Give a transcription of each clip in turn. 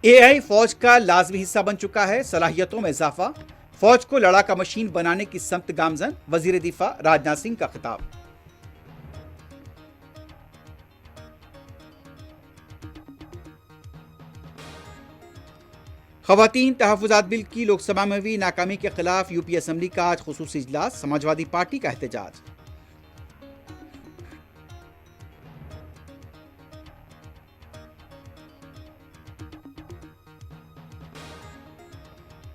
AI फौज का लाजमी हिस्सा बन चुका है, सलाहियतों में इजाफा, फौज को लड़ाका मशीन बनाने की समत गामजन, वजीर दिफा राजनाथ सिंह का खिताब। खवातीन तहफुजात बिल की लोकसभा में हुई नाकामी के खिलाफ यूपी असम्बली का आज खुसूसी इजलास, समाजवादी पार्टी का एहतजाज।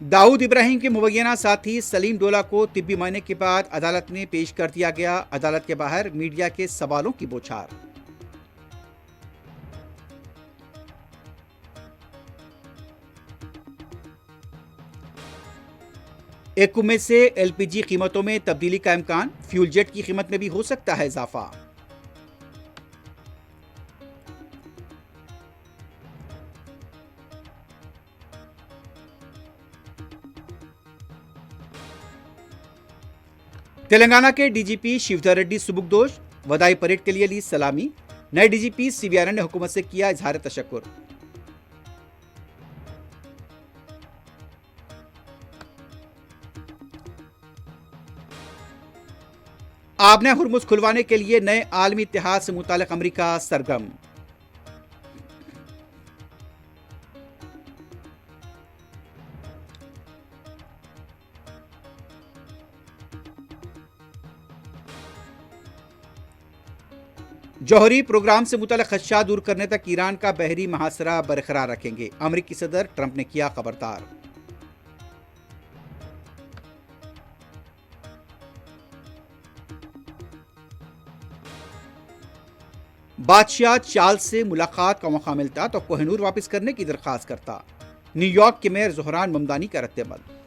दाऊद इब्राहिम के मुबैना साथी सलीम डोला को तिब्बी मायने के बाद अदालत में पेश कर दिया गया। अदालत के बाहर मीडिया के सवालों की बौछार। एक उम्मीद से एलपीजी कीमतों में तब्दीली का इम्कान, फ्यूल जेट की कीमत में भी हो सकता है इजाफा। तेलंगाना के डीजीपी शिवधर रेड्डी सुबुकदोश, वदाई परेड के लिए ली सलामी। नए डीजीपी सीवीआरएन ने हुकूमत से किया इजहार तशक्कुर। आबने हुरमुज खुलवाने के लिए नए आलमी इत्तेहाद से मुतालिक अमरीका सरगर्म। जौहरी प्रोग्राम से मुतल्लिक़ खदशात दूर करने तक ईरान का बहरी महासरा बरकरार रखेंगे, अमरीकी सदर ट्रंप ने किया खबरदार। बादशाह चार्ल्स से मुलाकात का मौका मिलता तो कोहिनूर वापस करने की दरखास्त करता। न्यूयॉर्क के मेयर ज़ोहरान ममदानी का रद्द अमल।